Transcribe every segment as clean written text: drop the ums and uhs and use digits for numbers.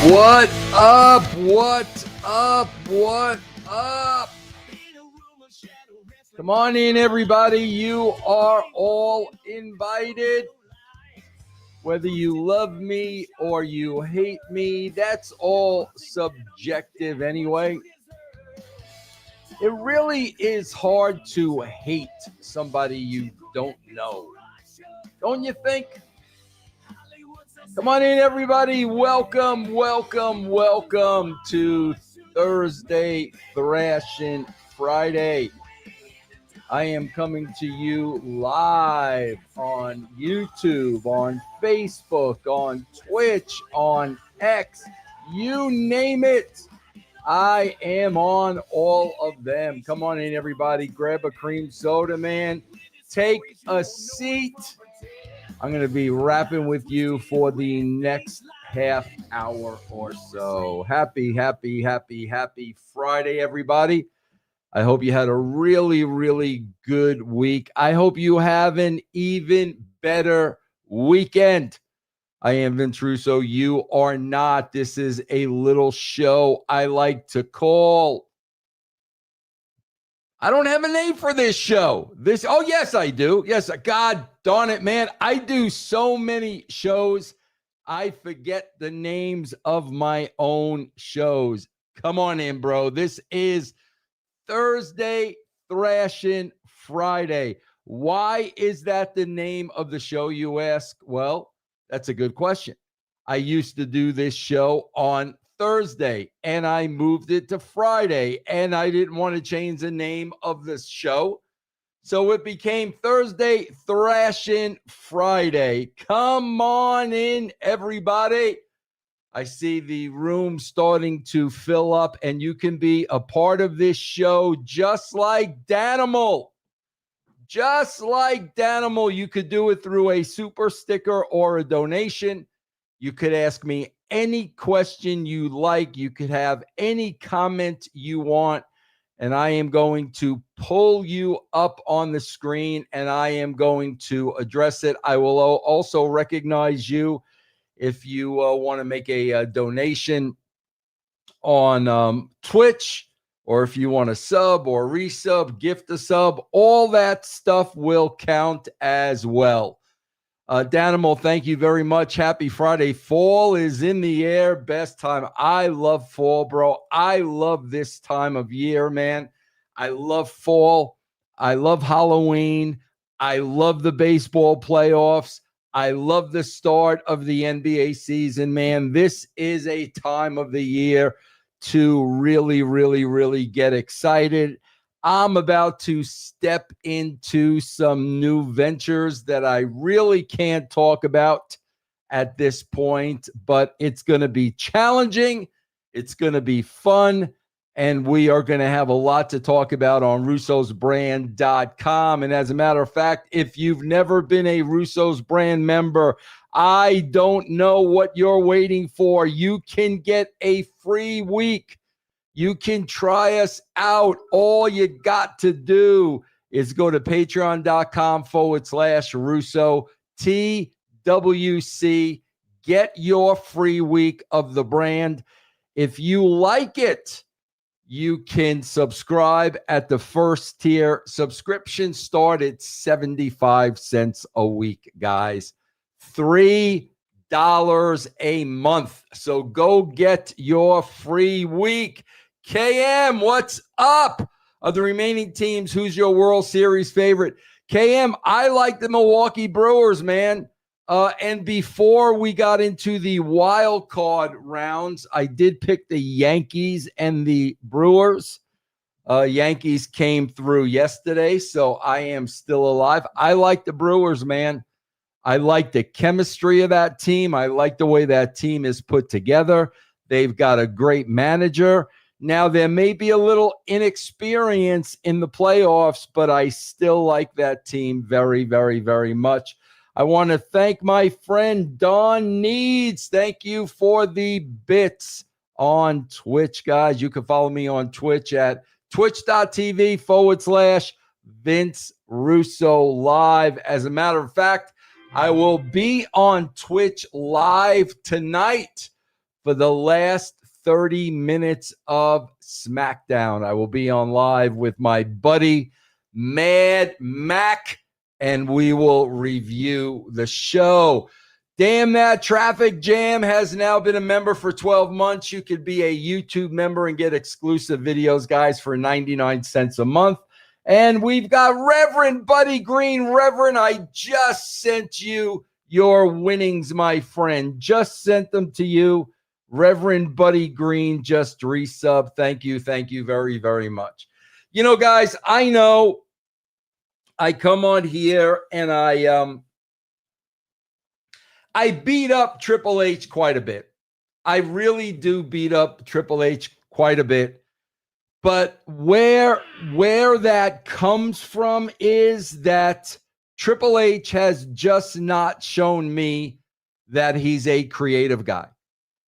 What up? What up? What up? Come on in, everybody. You are all invited. Whether you love me or you hate me, that's all subjective anyway. It really is hard to hate somebody you don't know. Don't you think? Come on in, everybody. Welcome to Thursday Thrashing Friday. I am coming to you live on YouTube, on Facebook, on Twitch, on X, you name it. I am on all of them. Come on in, everybody. Grab a cream soda, man. Take a seat. I'm going to be rapping with you for the next half hour or so. Happy Friday, everybody. I hope you had a really good week. I hope you have an even better weekend. I am Vince Russo. You are not. This is a little show I like to call. I don't have a name for this show. Yes, I do. Yes, God darn it, man. I do so many shows, I forget the names of my own shows. Come on in, bro. This is Thursday Thrashing Friday. Why is that the name of the show, you ask? Well, that's a good question. I used to do this show on Thursday, and I moved it to Friday, and I didn't want to change the name of the show. So it became Thursday Thrashing Friday. Come on in, everybody. I see the room starting to fill up, and you can be a part of this show just like Danimal. Just like Danimal, you could do it through a super sticker or a donation. You could ask me any question you like. You could have any comment you want, and I am going to pull you up on the screen, and I am going to address it. I will also recognize you if you want to make a donation on Twitch, or if you want to sub or resub, gift a sub, all that stuff will count as well. Danimal, thank you very much. Happy Friday. Fall is in the air. Best time. I love fall, bro. I love this time of year, man. I love fall. I love Halloween. I love the baseball playoffs. I love the start of the NBA season, man. This is a time of the year to really get excited. I'm about to step into some new ventures that I really can't talk about at this point, but it's going to be challenging. It's going to be fun. And we are going to have a lot to talk about on russosbrand.com. And as a matter of fact, if you've never been a Russo's Brand member, I don't know what you're waiting for. You can get a free week. You can try us out. All you got to do is go to patreon.com/Russo TWC. Get your free week of the brand. If you like it, you can subscribe at the first tier. Subscriptions start at 75 cents a week, guys. $3 a month. So go get your free week. KM, what's up? Of the remaining teams, who's your World Series favorite? KM, I like the Milwaukee Brewers, man. And before we got into the wild card rounds, I did pick the Yankees and the Brewers. Yankees came through yesterday, so I am still alive. I like the Brewers, man. I like the chemistry of that team. I like the way that team is put together. They've got a great manager. Now, there may be a little inexperience in the playoffs, but I still like that team very much. I want to thank my friend Don Needs. Thank you for the bits on Twitch, guys. You can follow me on Twitch at twitch.tv/Vince Russo Live. As a matter of fact, I will be on Twitch live tonight for the last 30 minutes of SmackDown. I will be on live with my buddy, Mad Mac, and we will review the show. Damn That Traffic Jam has now been a member for 12 months. You could be a YouTube member and get exclusive videos, guys, for 99 cents a month. And we've got Reverend Buddy Green. Reverend, I just sent you your winnings, my friend. Just sent them to you. Reverend Buddy Green just resub. Thank you. Thank you very, very much. You know, guys, I know I come on here and I beat up Triple H quite a bit. I really do beat up Triple H quite a bit. But where that comes from is that Triple H has just not shown me that he's a creative guy.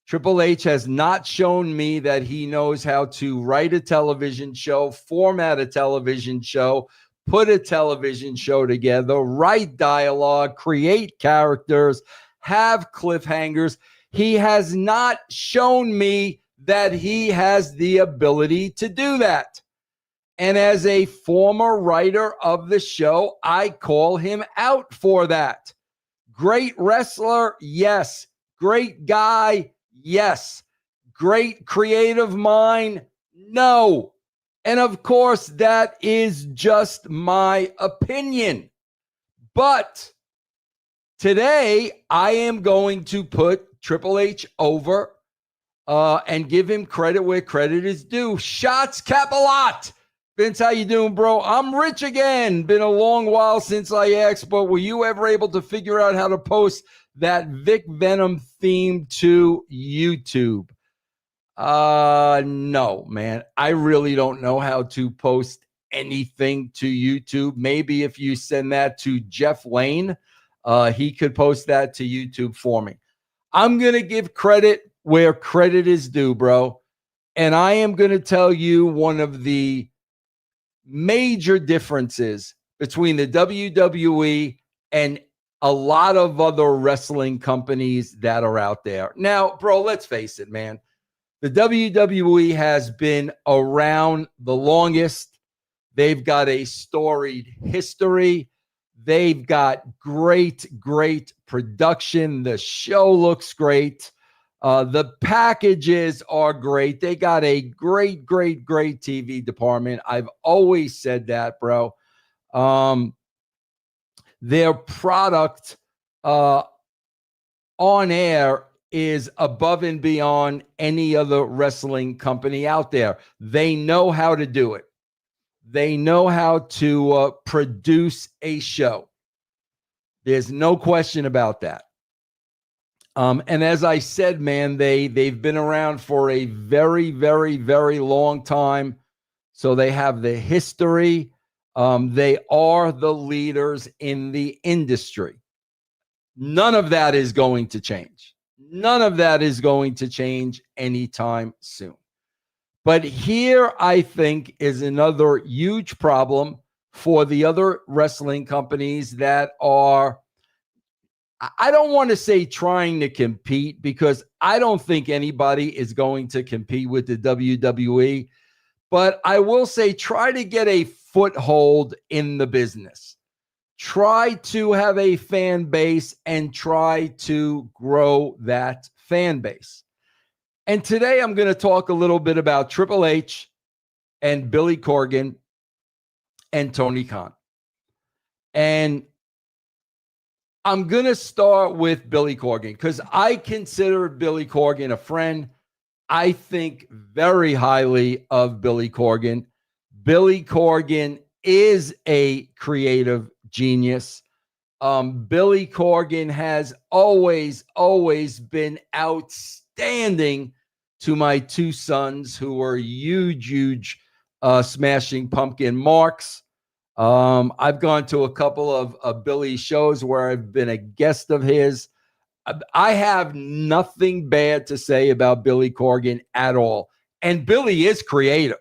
Triple H has not shown me that he knows how to write a television show, format a television show, put a television show together, write dialogue, create characters, have cliffhangers. He has not shown me that he has the ability to do that. And as a former writer of the show, I call him out for that. Great wrestler, yes. Great guy, yes. Great creative mind, no. And of course, that is just my opinion. But today, I am going to put Triple H over and give him credit where credit is due. Shots Cap-a-Lot. Vince, how you doing, bro? I'm rich again. Been a long while since I asked, but were you ever able to figure out how to post that Vic Venom theme to YouTube? No, man. I really don't know how to post anything to YouTube. Maybe if you send that to Jeff Lane, he could post that to YouTube for me. I'm going to give credit where credit is due, bro. And I am going to tell you one of the major differences between the WWE and a lot of other wrestling companies that are out there. Now, bro, let's face it, man. The WWE has been around the longest. They've got a storied history. They've got great production. The show looks great. The packages are great. They got a great TV department. I've always said that, bro. Their product on air is above and beyond any other wrestling company out there. They know how to do it. They know how to produce a show. There's no question about that. And as I said, man, they've been around for a very long time. So they have the history. They are the leaders in the industry. None of that is going to change. None of that is going to change anytime soon. But here, I think, is another huge problem for the other wrestling companies that are, I don't want to say trying to compete, because I don't think anybody is going to compete with the WWE. But I will say try to get a foothold in the business. Try to have a fan base and try to grow that fan base. And today I'm going to talk a little bit about Triple H and Billy Corgan and Tony Khan. And I'm going to start with Billy Corgan because I consider Billy Corgan a friend. I think very highly of Billy Corgan. Billy Corgan is a creative genius. Billy Corgan has always been outstanding to my two sons, who are huge Smashing Pumpkin marks. I've gone to a couple of Billy's shows where I've been a guest of his. I have nothing bad to say about Billy Corgan at all. And Billy is creative.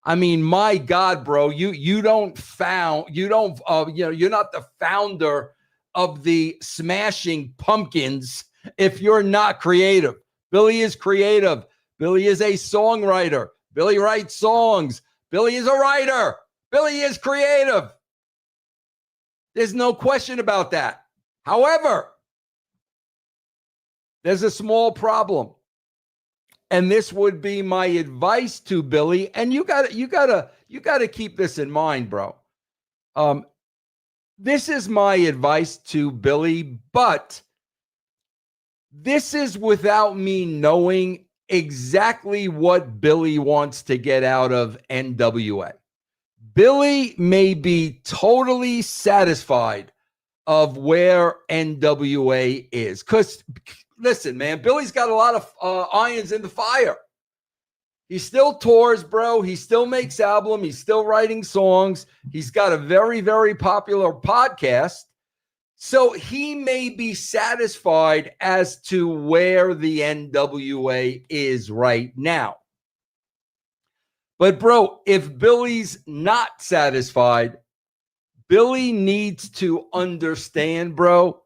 I mean, my God, bro, you're not the founder of the Smashing Pumpkins if you're not creative. Billy is creative. Billy is a songwriter. Billy writes songs. Billy is a writer. Billy is creative. There's no question about that. However, there's a small problem. And this would be my advice to Billy. And you gotta keep this in mind, bro. This is my advice to Billy, but this is without me knowing exactly what Billy wants to get out of NWA. Billy may be totally satisfied of where NWA is. Because, listen, man, Billy's got a lot of irons in the fire. He still tours, bro. He still makes albums. He's still writing songs. He's got a very, very popular podcast. So he may be satisfied as to where the NWA is right now. But, bro, if Billy's not satisfied, Billy needs to understand, bro,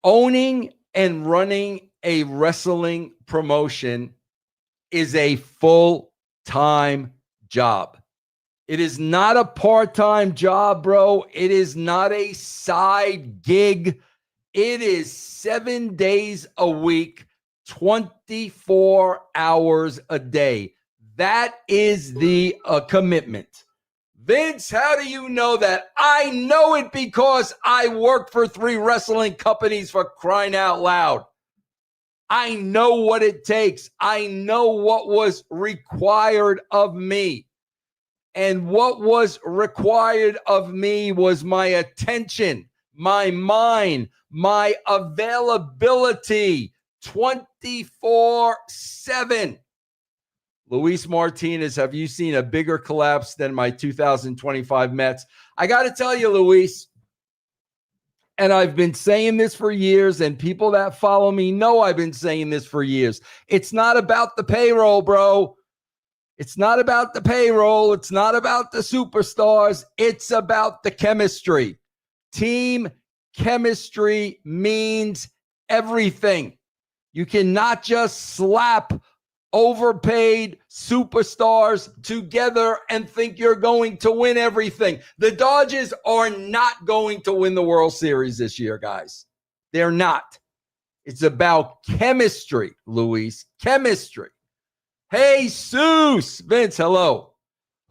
owning and running a wrestling promotion is a full-time job. It is not a part-time job, bro. It is not a side gig. It is 7 days a week, 24 hours a day. That is the commitment. Vince, how do you know that? I know it because I worked for 3 wrestling companies, for crying out loud. I know what it takes. I know what was required of me. And what was required of me was my attention, my mind, my availability 24/7. Luis Martinez, have you seen a bigger collapse than my 2025 Mets? I got to tell you, Luis, and I've been saying this for years, and people that follow me know I've been saying this for years. It's not about the payroll, bro. It's not about the payroll. It's not about the superstars. It's about the chemistry. Team chemistry means everything. You cannot just slap overpaid superstars together and think you're going to win everything. The Dodgers are not going to win the World Series this year, guys. They're not. It's about chemistry, Luis. Chemistry. Hey, Seuss. Vince, hello.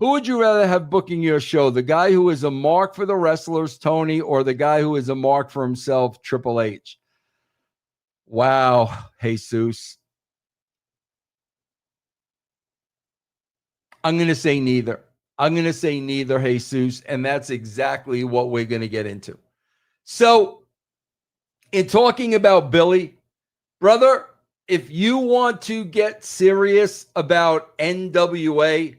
Who would you rather have booking your show? The guy who is a mark for the wrestlers, Tony, or the guy who is a mark for himself, Triple H? Wow, Jesus. I'm going to say neither. I'm going to say neither, Jesus, and that's exactly what we're going to get into. So, in talking about Billy, brother, if you want to get serious about NWA,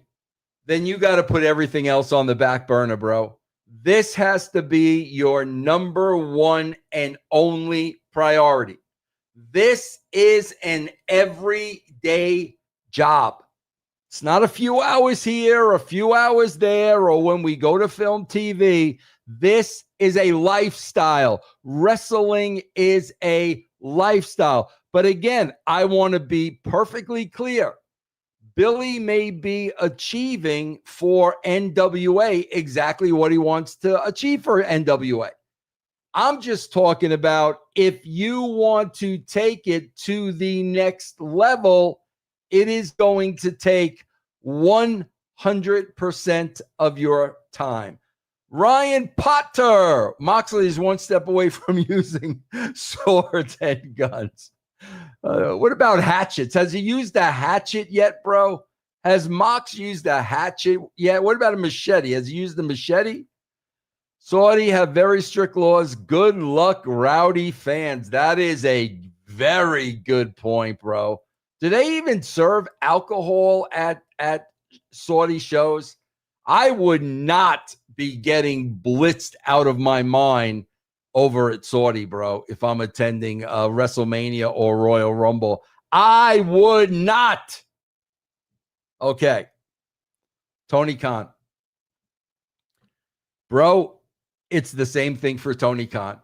then you got to put everything else on the back burner, bro. This has to be your number one and only priority. This is an everyday job. It's not a few hours here, a few hours there, or when we go to film TV. This is a lifestyle. Wrestling is a lifestyle. But again, I want to be perfectly clear. Billy may be achieving for NWA exactly what he wants to achieve for NWA. I'm just talking about if you want to take it to the next level, it is going to take 100% of your time. Ryan Potter. Moxley is one step away from using swords and guns. What about hatchets? Has he used a hatchet yet, bro? Has Mox used a hatchet yet? What about a machete? Has he used a machete? Saudi have very strict laws. Good luck, rowdy fans. That is a very good point, bro. Do they even serve alcohol at Saudi shows? I would not be getting blitzed out of my mind over at Saudi, bro, if I'm attending WrestleMania or Royal Rumble. I would not. Okay. Tony Khan. Bro, it's the same thing for Tony Khan.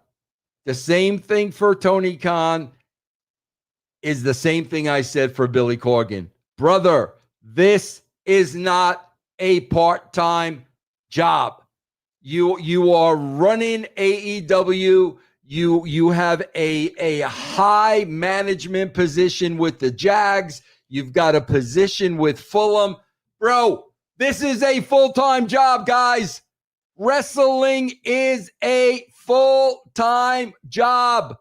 The same thing for Tony Khan. is the same thing I said for Billy Corgan. Brother, this is not a part-time job. You are running AEW. You have a high management position with the Jags. You've got a position with Fulham. Bro, this is a full-time job, guys. Wrestling is a full-time job.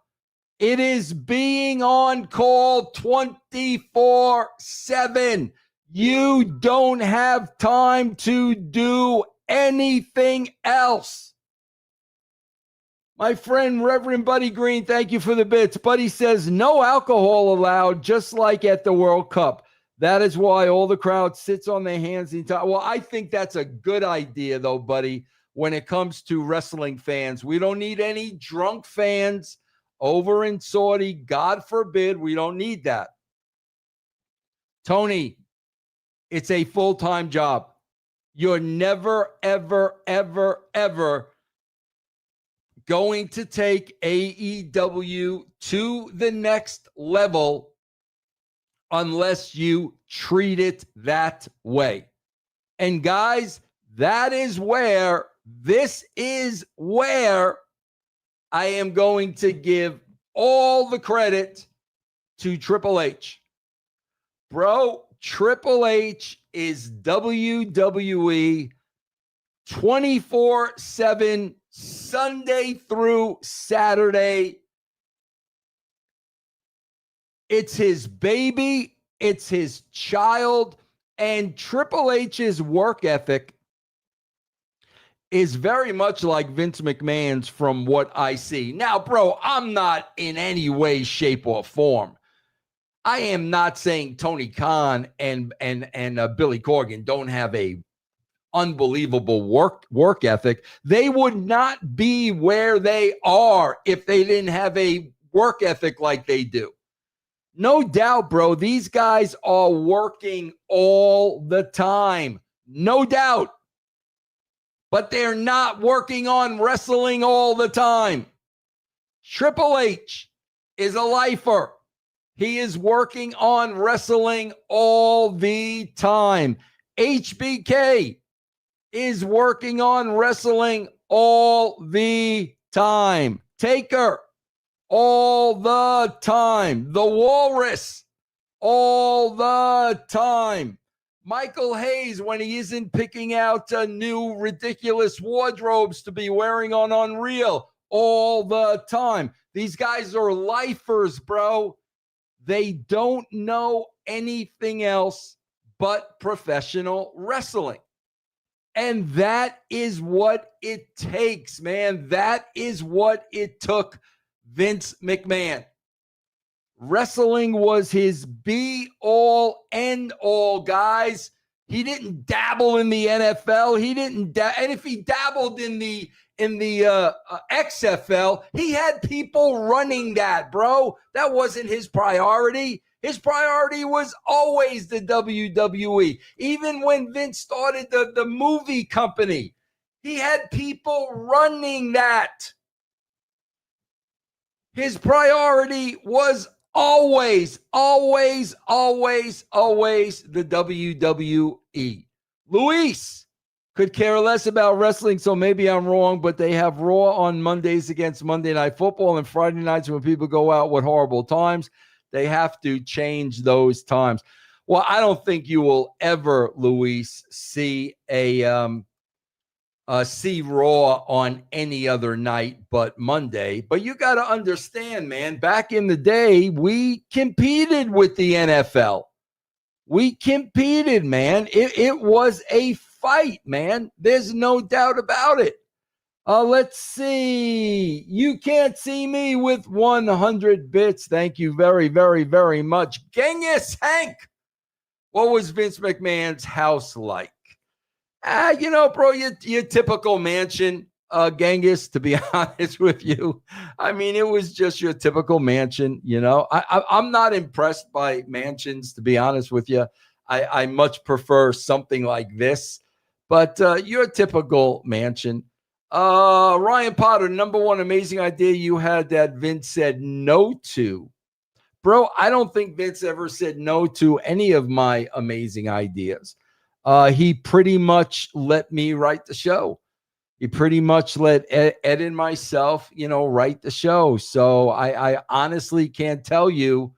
It is being on call 24/7. You don't have time to do anything else. My friend, Reverend Buddy Green, thank you for the bits. Buddy says, no alcohol allowed, just like at the World Cup. That is why all the crowd sits on their hands the entire. Well, I think that's a good idea, though, Buddy, when it comes to wrestling fans. We don't need any drunk fans over in Saudi. God forbid. We don't need that. Tony, it's a full-time job. You're never, ever, ever, ever going to take AEW to the next level unless you treat it that way. And guys, this is where I am going to give all the credit to Triple H. Bro, Triple H is WWE 24/7, Sunday through Saturday. It's his baby. It's his child. And Triple H's work ethic is very much like Vince McMahon's from what I see. Now, bro, I'm not in any way, shape, or form. I am not saying Tony Khan and Billy Corgan don't have a unbelievable work ethic. They would not be where they are if they didn't have a work ethic like they do. No doubt, bro. These guys are working all the time. No doubt. But they're not working on wrestling all the time. Triple H is a lifer. He is working on wrestling all the time. HBK is working on wrestling all the time. Taker, all the time. The Walrus, all the time. Michael Hayes, when he isn't picking out new ridiculous wardrobes to be wearing on Unreal, all the time. These guys are lifers, bro. They don't know anything else but professional wrestling. And that is what it takes, man. That is what it took Vince McMahon. Wrestling was his be-all, end-all, guys. He didn't dabble in the NFL. He didn't, and if he dabbled in the XFL, he had people running that, bro. That wasn't his priority. His priority was always the WWE. Even when Vince started the movie company, he had people running that. His priority was always the WWE. Luis could care less about wrestling, so maybe I'm wrong, but they have Raw on Mondays against Monday Night Football and Friday nights when people go out with horrible times. They have to change those times. Well, I don't think you will ever, Luis, see see Raw on any other night but Monday. But you got to understand, man, back in the day, we competed with the NFL. We competed, man. It was a fight, man. There's no doubt about it. Let's see. You can't see me with 100 bits. Thank you very, very, very much. Genghis Hank. What was Vince McMahon's house like? Bro, your typical mansion, Genghis, to be honest with you. I mean, it was just your typical mansion, I'm not impressed by mansions, to be honest with you. I much prefer something like this, but your typical mansion. Ryan Potter, number one amazing idea you had that Vince said no to. Bro, I don't think Vince ever said no to any of my amazing ideas. He pretty much let me write the show. He pretty much let Ed and myself, write the show. So I honestly can't tell you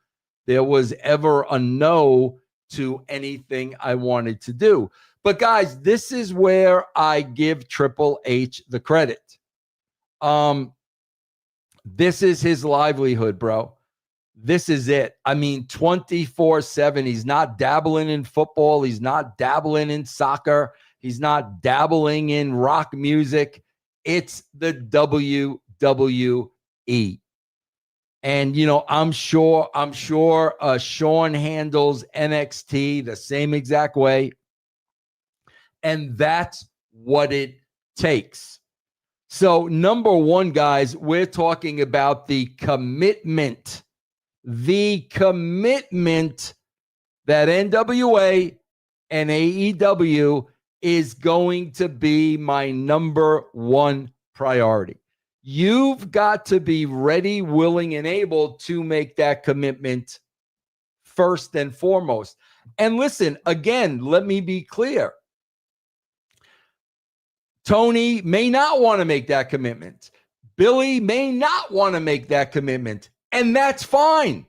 there was ever a no to anything I wanted to do. But guys, this is where I give Triple H the credit. This is his livelihood, bro. This is it. I mean, 24/7. He's not dabbling in football. He's not dabbling in soccer. He's not dabbling in rock music. It's the WWE. And, I'm sure Sean handles NXT the same exact way. And that's what it takes. So, number one, guys, we're talking about the commitment that NWA and AEW is going to be my number one priority. You've got to be ready, willing, and able to make that commitment first and foremost. And listen, again, let me be clear. Tony may not want to make that commitment. Billy may not want to make that commitment. And that's fine.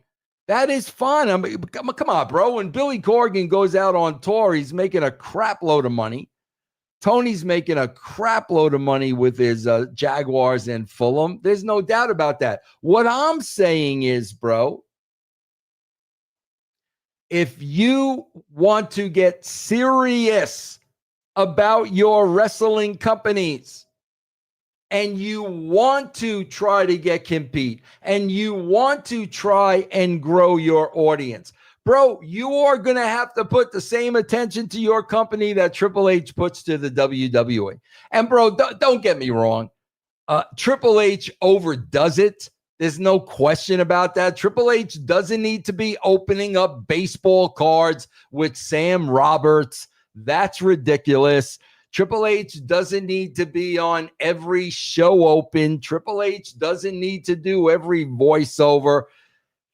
That is fine. I mean, come on, bro. When Billy Corgan goes out on tour, he's making a crap load of money. Tony's making a crap load of money with his Jaguars and Fulham. There's no doubt about that. What I'm saying is, bro, if you want to get serious about your wrestling companies and you want to try to compete and you want to try and grow your audience, bro, you are going to have to put the same attention to your company that Triple H puts to the WWE. And bro, don't get me wrong. Triple H overdoes it. There's no question about that. Triple H doesn't need to be opening up baseball cards with Sam Roberts. That's ridiculous. Triple H doesn't need to be on every show open. Triple H doesn't need to do every voiceover.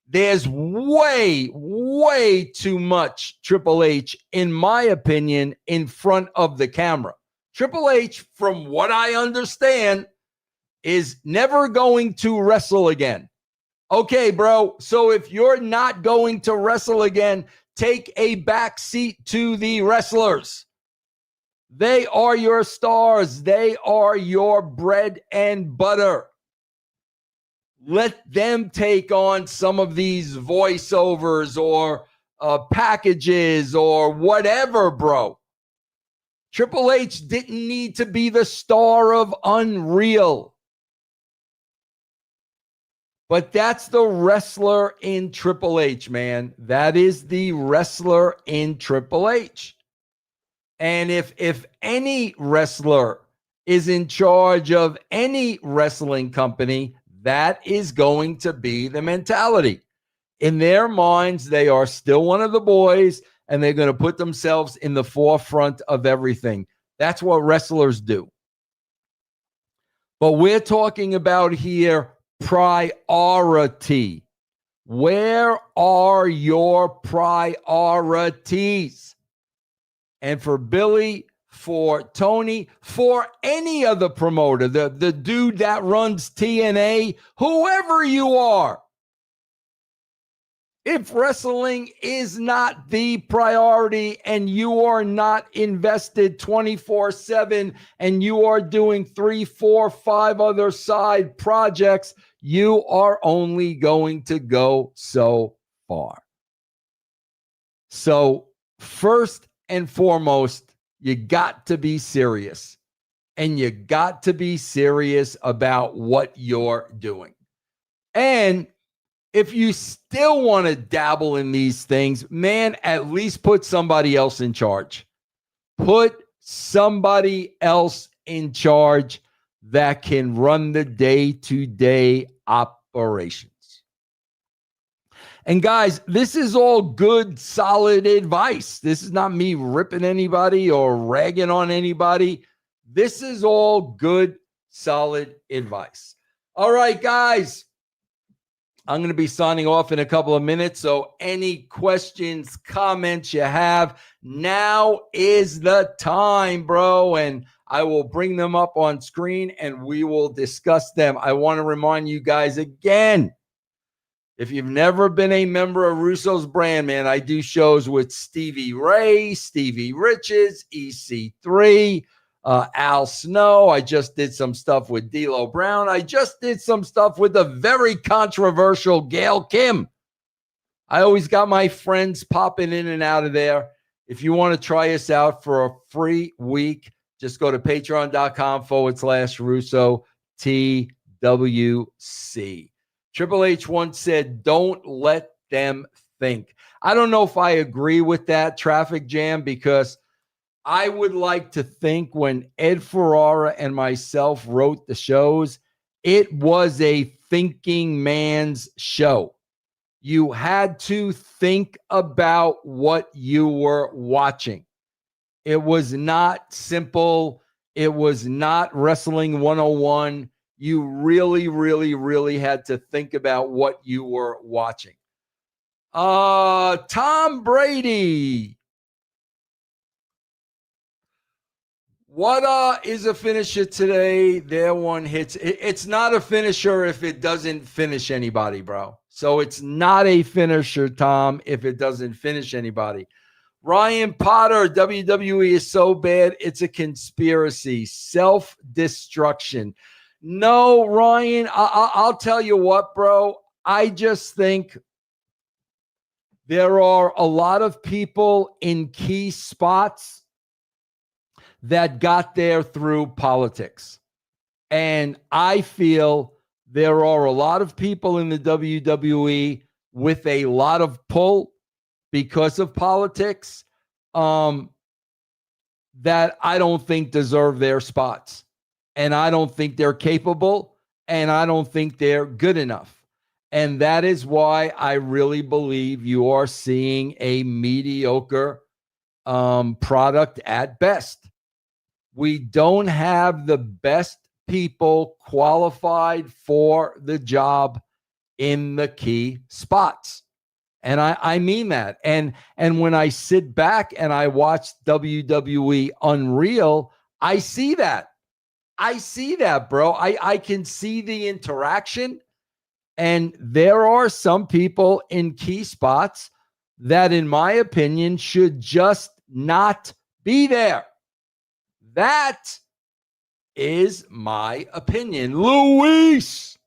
There's way, way too much Triple H, in my opinion, in front of the camera. Triple H, from what I understand, is never going to wrestle again. Okay, bro. So if you're not going to wrestle again, take a back seat to the wrestlers. They are your stars. They are your bread and butter. Let them take on some of these voiceovers or packages or whatever, bro. Triple H didn't need to be the star of Unreal. But that's the wrestler in Triple H, man. That is the wrestler in Triple H. And if any wrestler is in charge of any wrestling company, that is going to be the mentality. In their minds, they are still one of the boys, and they're going to put themselves in the forefront of everything. That's what wrestlers do. But we're talking about here priority. Where are your priorities? And for Billy, for Tony, for any other promoter, the dude that runs TNA, whoever you are, if wrestling is not the priority and you are not invested 24/7 and you are doing 3, 4, 5 other side projects, you are only going to go so far. So first and foremost, you got to be serious. And you got to be serious about what you're doing. And if you still want to dabble in these things, man, at least put somebody else in charge. Put somebody else in charge that can run the day-to-day operations. And guys, this is all good, solid advice. This is not me ripping anybody or ragging on anybody. This is all good, solid advice. All right, guys. I'm going to be signing off in a couple of minutes. So any questions, comments you have, now is the time, bro. And I will bring them up on screen and we will discuss them. I want to remind you guys again, if you've never been a member of Russo's brand, man, I do shows with Stevie Ray, Stevie Riches, EC3, Al Snow. I just did some stuff with D'Lo Brown. I just did some stuff with the very controversial Gail Kim. I always got my friends popping in and out of there. If you want to try us out for a free week, just go to patreon.com/Russo TWC. Triple H once said, don't let them think. I don't know if I agree with that, Traffic Jam, because I would like to think when Ed Ferrara and myself wrote the shows, it was a thinking man's show. You had to think about what you were watching. It was not simple. It was not Wrestling 101. You really, really, really had to think about what you were watching. Tom Brady. What is a finisher today? There one hits. It's not a finisher if it doesn't finish anybody, bro. So it's not a finisher, Tom, if it doesn't finish anybody. Ryan Potter, WWE is so bad, it's a conspiracy. Self-destruction. No, Ryan, I'll tell you what, bro. I just think there are a lot of people in key spots that got there through politics. And I feel there are a lot of people in the WWE with a lot of pull because of politics that I don't think deserve their spots. And I don't think they're capable, and I don't think they're good enough. And that is why I really believe you are seeing a mediocre product at best. We don't have the best people qualified for the job in the key spots. And I mean that. And when I sit back and I watch WWE Unreal, I see that. I see that, bro. I can see the interaction. And there are some people in key spots that, in my opinion, should just not be there. That is my opinion. Luis.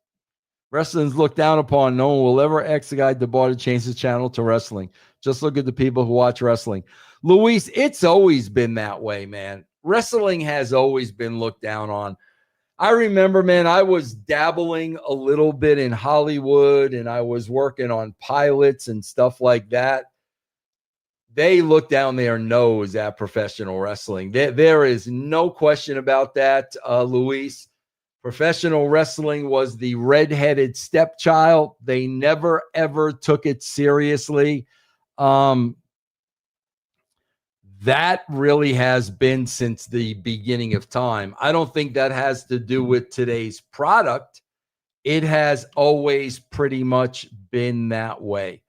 Wrestling's looked down upon. No one will ever ask the guy at the bar to change his channel to wrestling. Just look at the people who watch wrestling. Luis, it's always been that way, man. Wrestling has always been looked down on. I remember, man, I was dabbling a little bit in Hollywood and I was working on pilots and stuff like that. They look down their nose at professional wrestling. There is no question about that, Luis. Professional wrestling was the redheaded stepchild. They never, ever took it seriously. That really has been since the beginning of time. I don't think that has to do with today's product. It has always pretty much been that way.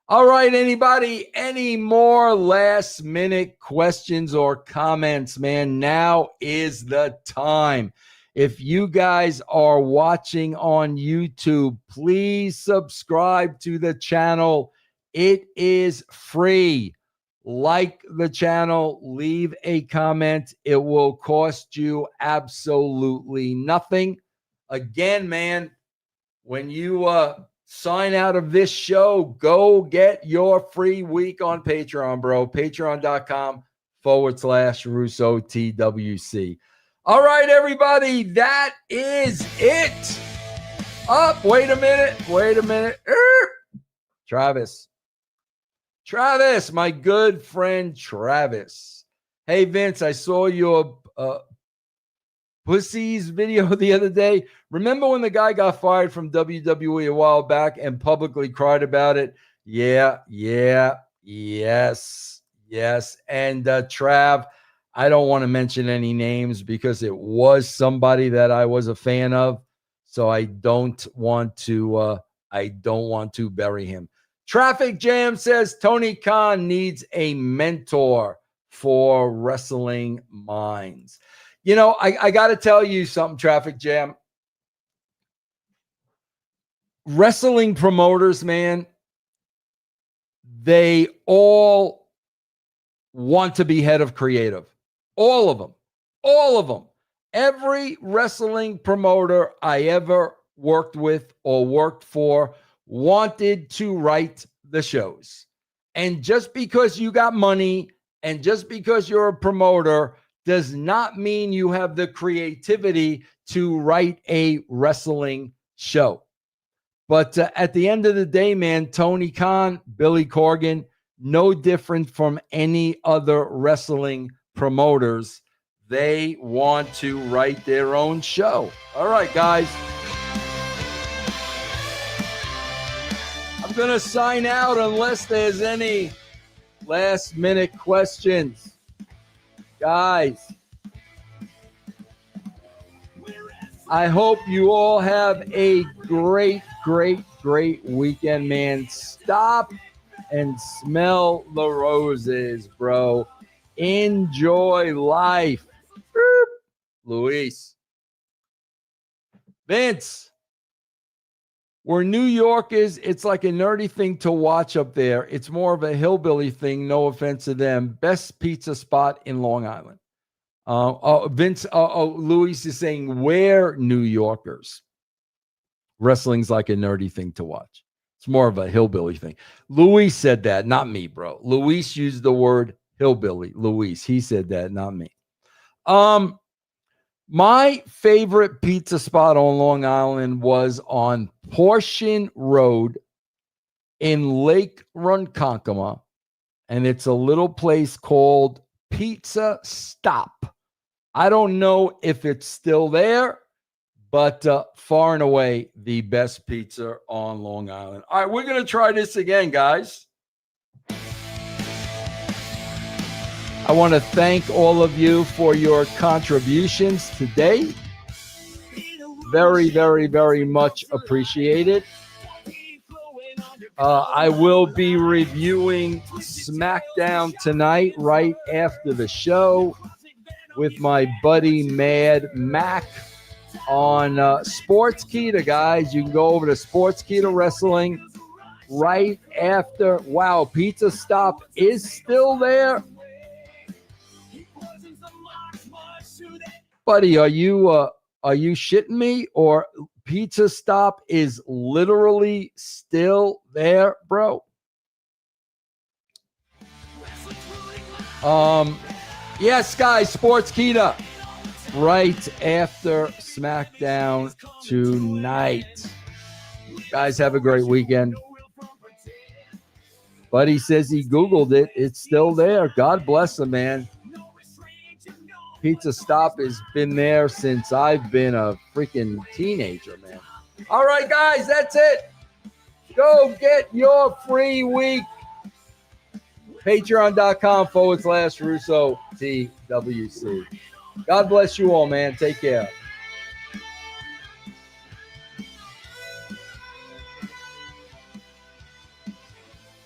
All right, anybody, any more last minute questions or comments, man? Now is the time. If you guys are watching on YouTube, please subscribe to the channel. It is free. Like the channel, leave a comment. It will cost you absolutely nothing. Again, man, when you sign out of this show, go get your free week on Patreon, bro. Patreon.com/Russo TWC. All right, everybody, that is it. Wait a minute. Travis, my good friend Travis. Hey, Vince, I saw your Pussies video the other day. Remember when the guy got fired from WWE a while back and publicly cried about it? Yes. And Trav, I don't want to mention any names because it was somebody that I was a fan of. So I don't want to I don't want to bury him. Traffic Jam says Tony Khan needs a mentor for wrestling minds. I got to tell you something, Traffic Jam. Wrestling promoters, man, they all want to be head of creative. All of them. All of them. Every wrestling promoter I ever worked with or worked for wanted to write the shows. And just because you got money and just because you're a promoter does not mean you have the creativity to write a wrestling show. But at the end of the day, man, Tony Khan, Billy Corgan, no different from any other wrestling promoters. They want to write their own show. All right, guys. I'm going to sign out unless there's any last-minute questions. Guys, I hope you all have a great weekend, man. Stop and smell the roses, bro. Enjoy life. Luis. Vince, we're New Yorkers. It's like a nerdy thing to watch up there. It's more of a hillbilly thing. No offense to them. Best pizza spot in Long Island. Luis is saying we're New Yorkers. Wrestling's like a nerdy thing to watch. It's more of a hillbilly thing. Luis said that, not me, bro. Luis used the word hillbilly. Luis, he said that, not me. My favorite pizza spot on Long Island was on Portion Road in Lake Ronkonkoma, and it's a little place called Pizza Stop. I don't know if it's still there, but far and away the best pizza on Long Island. All right, we're going to try this again, guys. I want to thank all of you for your contributions today. Very, very, very much appreciated. I will be reviewing SmackDown tonight right after the show with my buddy Mad Mac on Sportskeeda, guys. You can go over to Sportskeeda Wrestling right after. Wow, Pizza Stop is still there. Buddy, are you shitting me? Or Pizza Stop is literally still there, bro? Yes, guys, Sportskeeda right after SmackDown tonight. Guys, have a great weekend. Buddy says he Googled it. It's still there. God bless him, man. Pizza Stop has been there since I've been a freaking teenager, man. All right, guys, that's it. Go get your free week. Patreon.com/Russo TWC. God bless you all, man. Take care.